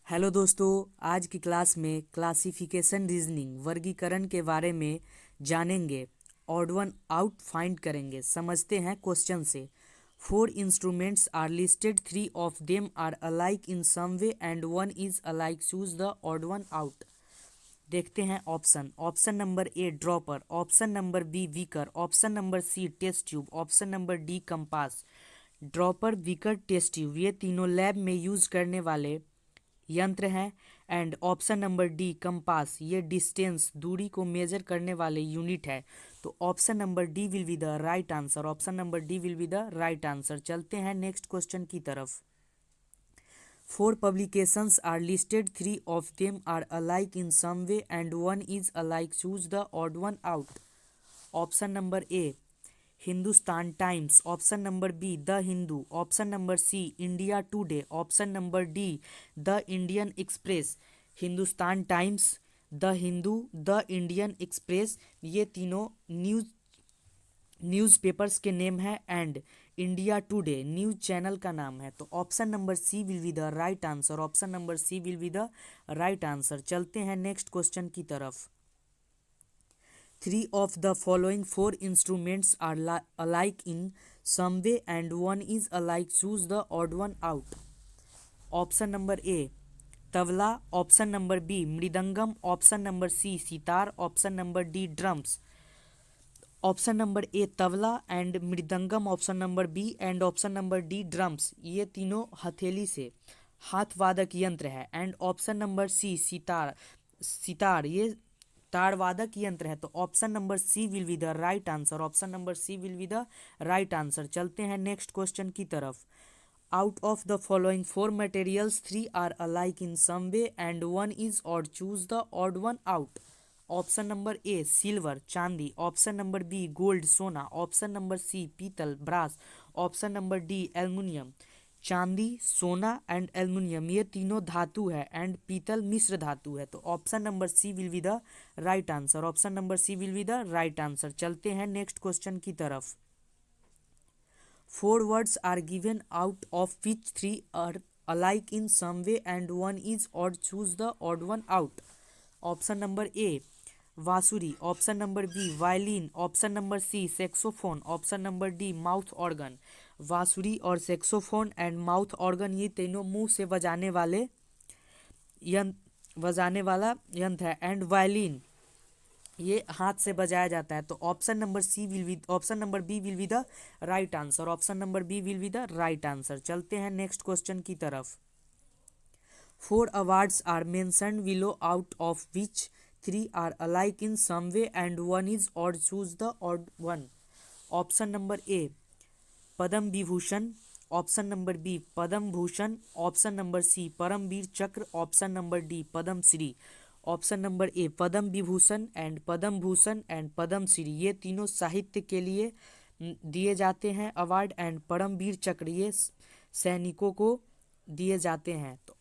Hello दोस्तों। आज की क्लास में क्लासिफिकेशन रीजनिंग वर्गीकरण के बारे में जानेंगे। ऑड वन आउट फाइंड करेंगे। समझते हैं क्वेश्चन से। Four instruments are listed, three of them are alike in some way and one is alike, choose the odd one out. देखते हैं option. Option number A dropper, option number B beaker, option number C test tube, option number D compass. Dropper, beaker, test tube ये तीनों lab में use करने वाले यंत्र हैं। And option number D compass ये डिस्टेंस दूरी को मेजर करने वाले यूनिट है। तो option number D will be the right answer. Option number D will be the right answer. चलते हैं नेक्स्ट क्वेश्चन की तरफ। Four publications are listed, three of them are alike in some way and one is alike, choose the odd one out. Option number A Hindustan Times, option number B the Hindu, option number C India Today, option number D the Indian Express. Hindustan Times, the Hindu, the Indian Express ये तीनों newspapers के name है। And India Today news channel का नाम है। तो option number C will be the right answer. Option number C will be the right answer. चलते हैं नेक्स्ट क्वेश्चन की तरफ। Three of the following four instruments are alike in some way and one is alike. Choose the odd one out. Option number A tabla, option number B mridangam, option number C sitar, option number D drums. Option number A tabla and mridangam, option number B and option number D drums ये तीनों हथेली से हाथ वादक यंत्र है। And option number C sitar, sitar ये ताड़वादक यंत्र है। तो option number C will be the right answer. Option number C will be the right answer. चलते हैं नेक्स्ट क्वेश्चन की तरफ। Out of the following four materials, three are alike in some way and one is odd, choose the odd one out. Option number A silver चांदी, option number B gold सोना, option number C पीतल brass, option number D aluminium. चांदी, सोना and aluminium ये तीनों धातु है and पीतल मिश्र धातु है। तो option number C will be the right answer. Option number C will be the right answer. चलते हैं नेक्स्ट क्वेश्चन की तरफ। Four words are given out of which three are alike in some way and one is odd, choose the odd one out. Option number A बांसुरी, option number B violin, option number C saxophone, option number D mouth organ. बांसुरी और saxophone and mouth organ ये तीनों मुंह से बजाने वाला यंत्र है। एंड वायलिन ये हाथ से बजाया जाता है। तो option number B will be the right answer. Option number B will be the right answer. चलते हैं नेक्स्ट क्वेश्चन की तरफ। Four awards are mentioned below out of which three are alike in some way and one is odd, choose the odd one. Option number A Padma Vibhushan, option number B Padma Bhushan, option number C Paramvir Chakra, option number D Padma Shri. Option number A Padma Vibhushan and Padma Bhushan and Padma Shri ये तीनों साहित्य के लिए दिए जाते हैं award. And Paramvir चक्र ये सैनिकों को दिए जाते हैं तो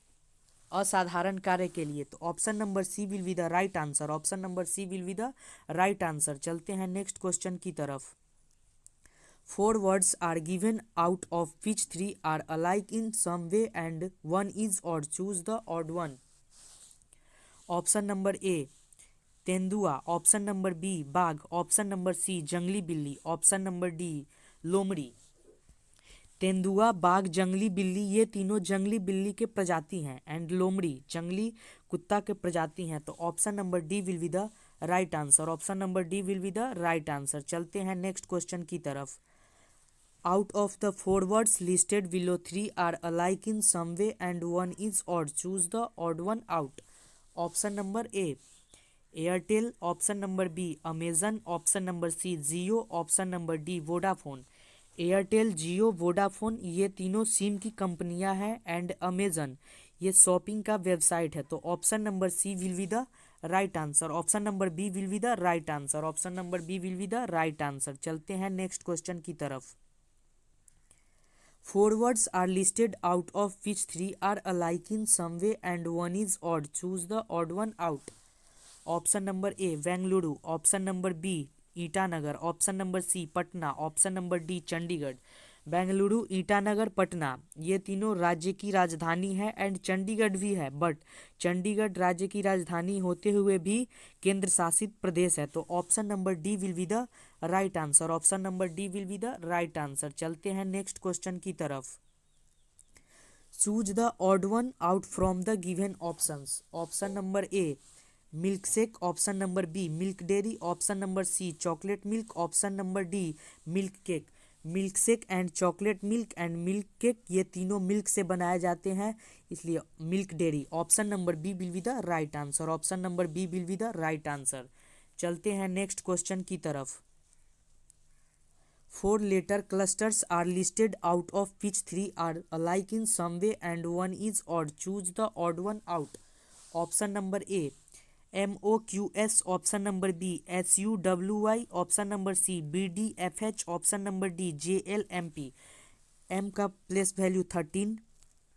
असाधारण कार्य के लिए। तो option number C will be the right answer. Option number C will be the right answer. चलते हैं नेक्स्ट क्वेश्चन की तरफ। Four words are given out of which three are alike in some way and one is odd, choose the odd one. Option number A तेंदुआ, option number B बाघ, option number C जंगली बिल्ली, option number D लोमड़ी। तेंदुआ, बाघ, जंगली बिल्ली ये तीनों जंगली बिल्ली के प्रजाति हैं। एंड लोमड़ी जंगली कुत्ता के प्रजाति हैं। तो option number D will be the right answer. Option number D will be the right answer. चलते हैं नेक्स्ट क्वेश्चन की तरफ। Out of the four words listed below, three are alike in some way and one is odd, choose the odd one out. Option number A Airtel, option number B Amazon, option number C Jio, option number D Vodafone. Airtel, Jio, Vodafone ये तीनों SIM की कंपनियां हैं। And Amazon ये shopping का website है। तो option number C will be the right answer. Option number B will be the right answer. Option number B will be the right answer. चलते हैं नेक्स्ट क्वेश्चन की तरफ। Four words are listed out of which three are alike in some way and one is odd, choose the odd one out. Option number A Bengaluru, option number B Itanagar, option number C Patna, option number D Chandigarh. Bengaluru, Itanagar, Patna, ये तीनों राज्य की राजधानी है and Chandigarh भी है, but Chandigarh राज्य की राजधानी होते हुए भी केंद्र शासित प्रदेश है। तो option number D will be the right answer. Option number D will be the right answer. चलते हैं नेक्स्ट क्वेश्चन की तरफ। Choose the odd one out from the given options. Option number A milk shake, option number B milk dairy, option number C chocolate milk, option number D milk cake. Milk shake and chocolate milk and milk cake ये तीनों milk से बनाए जाते हैं, इसलिए milk dairy. Option number B will be the right answer. Option number B will be the right answer. चलते हैं next question की तरफ। Four letter clusters are listed, out of which three are alike in some way and one is odd. Choose the odd one out. Option number A MOQS, option number B SUWY, option number C BDFH, option number D JLMP। M का place value 13,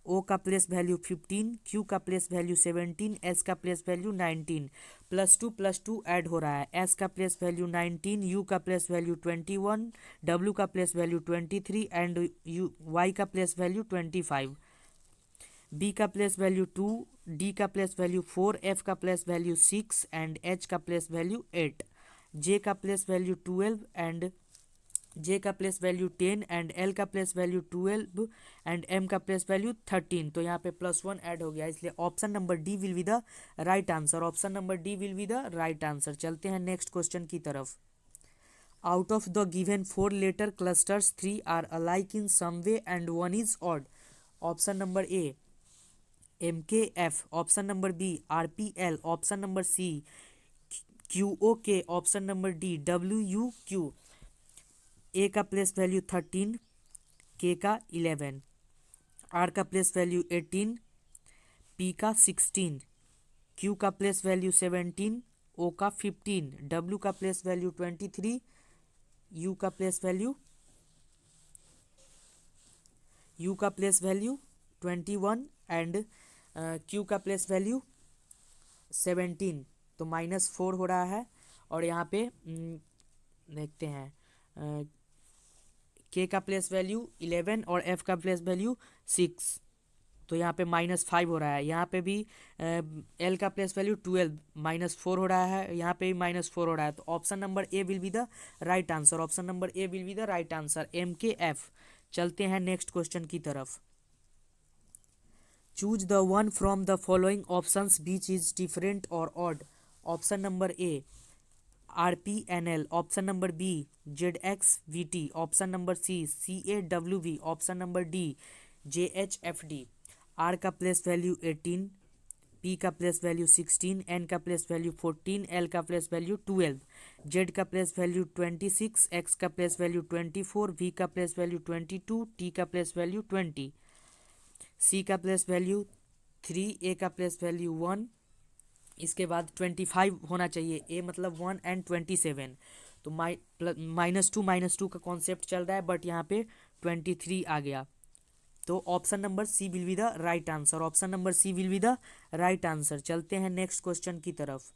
O का place value 15, Q का place value 17, S का place value 19। +2 add हो रहा है। S का place value 19, U का place value 21, W का place value 23 and U Y का प्लेस वैल्यू 25। बी का प्लेस वैल्यू 2, डी का प्लेस वैल्यू 4, एफ का प्लेस वैल्यू 6 एंड एच का प्लेस वैल्यू 8। जे का प्लेस वैल्यू 12 एंड जे का प्लेस वैल्यू 10 एंड एल का place value 12 and M का place value 13। तो यहाँ पे +1 ऐड हो गया, इसलिए option number D will be the right answer. Option number D will be the right answer. चलते हैं नेक्स्ट क्वेश्चन की तरफ। Out of the given 4 letter clusters 3 are alike in some way and one is odd. Option number A MKF, option number B RPL, option number C QOK, option number D WUQ। A का place value 13, के का 11, are का place value 18, P का 16, Q का place value 17, ओ का 15, W का place value 23, you का place value 21 and Q का प्लेस वैल्यू 17। तो -4 हो रहा है। और यहाँ पे देखते हैं के का प्लेस वैल्यू 11 और एफ का प्लेस वैल्यू 6, तो यहाँ पे -5 हो रहा है। यहाँ पे भी एल का प्लेस वैल्यू 12, -4 हो रहा है, यहाँ पे भी -4 हो रहा है। तो option number A will be the right answer. Option number A will be the right answer, MKF। चलते हैं नेक्स्ट क्वेश्चन की तरफ। Choose the one from the following options which is different or odd. Option number A RPNL, option number B ZXVT, option number C CAWV, option number D JHFD। R का place value 18, P का place value 16, N का place value 14, L का place value 12, Z का place value 26, x का place value 24, we का place value 22, T का place value 20, सी का place value 3, ए का प्लेस वैल्यू 1, इसके बाद 25 होना चाहिए, ए मतलब 1 एंड 27। तो -2 का कॉन्सेप्ट चल रहा है, बट यहाँ पे 23 आ गया। तो option number C will be the right answer. Option number C will be the right answer. चलते हैं नेक्स्ट क्वेश्चन की तरफ।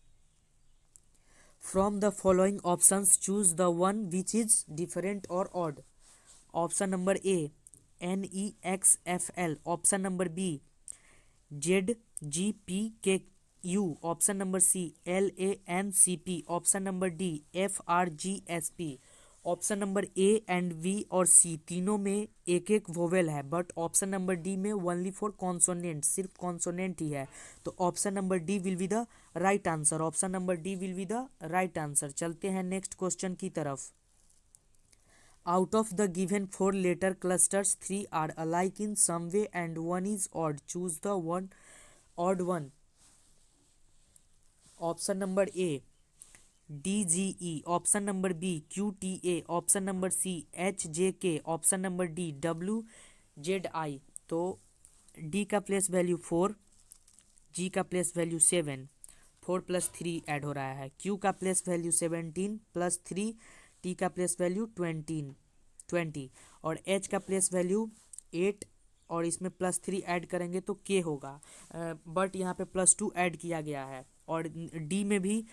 From the following options choose the one which is different or odd. Option number A NEXFL, option number B ZGPKU, option number C LANCP, option number D FRGSP। Option number A and B और C तीनों में एक एक vowel है, but option number D में only four consonant, सिर्फ consonant ही है। तो option number D will be the right answer. Option number D will be the right answer. चलते हैं नेक्स्ट क्वेश्चन की तरफ। Out of the given 4 letter clusters 3 are alike in some way and one is odd. Choose the one odd one. Option number A DGE, option number B QTA, option number C HJK, option number D WZI। तो D का place value 4, जी का place value 7, 4 + 3 add हो रहा है, Q का place value 17 + 3, T का place value 20 और H का प्लेस वैल्यू 8 और इसमें +3 ऐड करेंगे तो के होगा, बट यहाँ पे +2 ऐड किया गया है। और डी में भी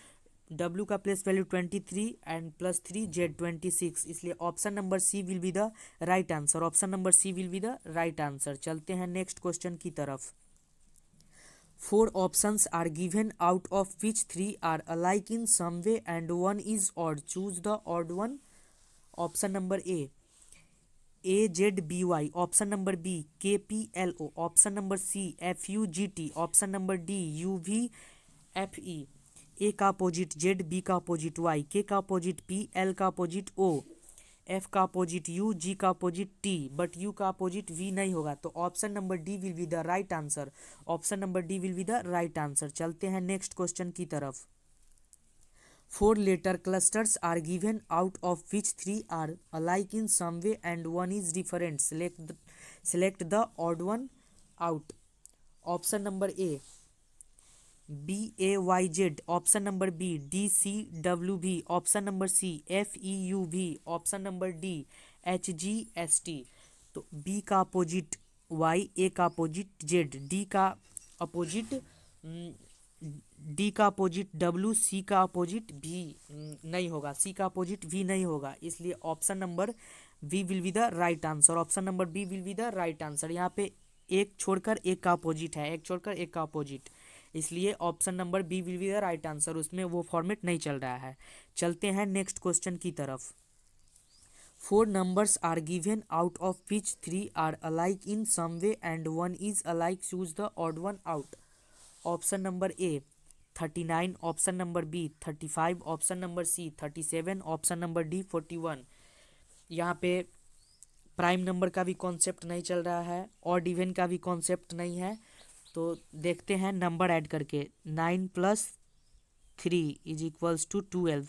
W का प्लेस वैल्यू 23 एंड +3 Z 26, इसलिए option number C will be the right answer. Option number C will be the right answer. चलते हैं नेक्स्ट क्वेश्चन की तरफ। 4 options are given, out of which 3 are alike in some way and one is odd. Choose the odd one. Option number A AZBY. Option number B KPLO. Option number C FUGT. Option number D UVFE. A का opposite Z, B का opposite Y, K का opposite P, L का opposite O, F का opposite U, G का opposite T, but U का opposite V नहीं होगा, तो option number D will be the right answer. Option number D will be the right answer. चलते हैं next question की तरफ। 4 letter clusters are given, out of which 3 are alike in some way and one is different. Select the odd one out. Option number A BAYZ. Option number B DCWV. Option number C FEUV. Option number D HGST। तो B का opposite Y, A का opposite Z, D का opposite W, C का opposite V नहीं होगा, C का opposite V नहीं होगा, इसलिए option number V will be the right answer. Option number B will be the right answer. यहाँ पे एक छोड़कर एक का अपोजिट है, एक छोड़कर एक का अपोजिट, इसलिए option number B will be the right answer. उसमें वो फॉर्मेट नहीं चल रहा है। चलते हैं नेक्स्ट क्वेश्चन की तरफ। 4 numbers are given, out of which 3 are alike in some way and one is alike. Choose the odd one out. Option number A 39, option number B 35, option number C 37, option number D 41। यहाँ पे prime number का भी concept नहीं चल रहा है, odd even का भी कॉन्सेप्ट नहीं है, तो देखते हैं नंबर ऐड करके। 9 + 3 = 12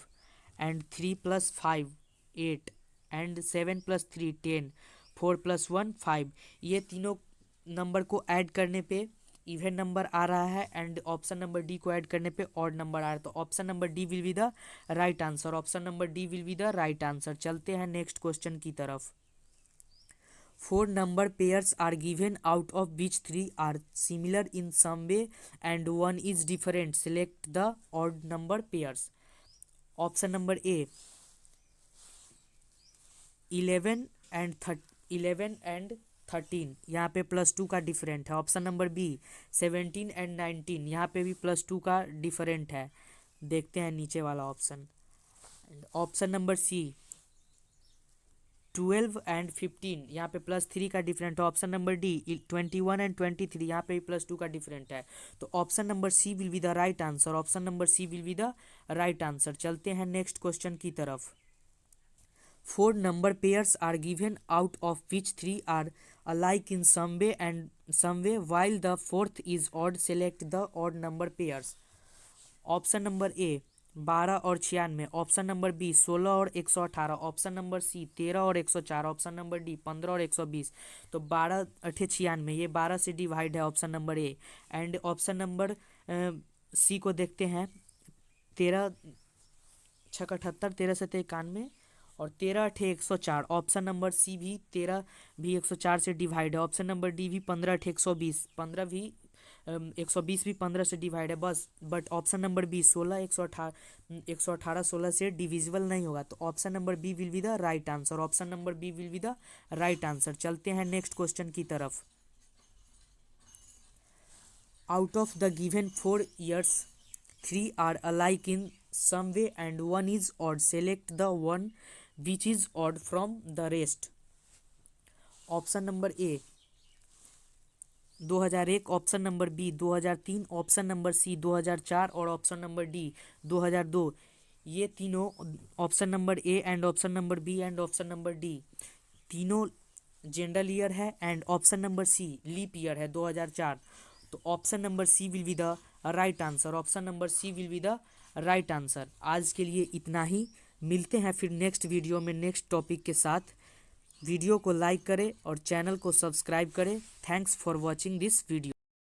एंड 3 + 5 8 एंड 7 + 3 10, 4 + 1 5। ये तीनों नंबर को ऐड करने पे इवन नंबर आ रहा है एंड ऑप्शन नंबर डी को ऐड करने पे ऑड नंबर आ रहा है, तो option number D will be the right answer. Option number D will be the right answer. चलते हैं नेक्स्ट क्वेश्चन की तरफ। 4 number pairs are given, out of which 3 are similar in some way and one is different. Select the odd number pairs. Option number A 11 and 13, यहाँ पे +2 का different है। Option number B 17 and 19, यहाँ पे भी +2 का डिफरेंट है। देखते हैं नीचे वाला option. Option number C 12 and 15, यहाँ पे +3 का डिफरेंट है। ऑप्शन नंबर डी 21 एंड 23, यहाँ पे भी +2 का डिफरेंट है, तो option number C will be the right answer. Option number C will be the right answer. चलते हैं नेक्स्ट क्वेश्चन की तरफ। 4 number pairs are given, out of which 3 are alike in some way while the fourth is odd. Select the odd number pairs. Option number ए 12 और 96, option number B 16 और 118, option number सी 13 और 104, option number D 15 और 120। तो 12 8 96, ये 12 से divide है option number A, and option number C को देखते हैं। 13 6 78, 13 से 91 और 13 8 104। ऑप्शन नंबर सी भी 13 भी 104 से डिवाइड है। ऑप्शन नंबर डी भी 15 8 120, 15 भी 120 भी 15 से डिवाइड है बस, बट ऑप्शन नंबर बी 16 118 16 से डिविजिबल नहीं होगा, तो option number B will be the right answer. Option number B will be the right answer. चलते हैं नेक्स्ट क्वेश्चन की तरफ। Out of the given 4 years 3 are alike in some way and one is odd. Select the one which is odd from the rest. Option number A 2001, option number B 2003, option number C 2004 और option number D 2002। ये तीनों option number A and option number B and option number D तीनों gender year है and option number C leap year है 2004, तो option number C will be the right answer. Option number C will be the right answer. आज के लिए इतना ही, मिलते हैं फिर नेक्स्ट वीडियो में नेक्स्ट टॉपिक के साथ। वीडियो को लाइक करें और चैनल को सब्सक्राइब करें। Thanks for watching this video.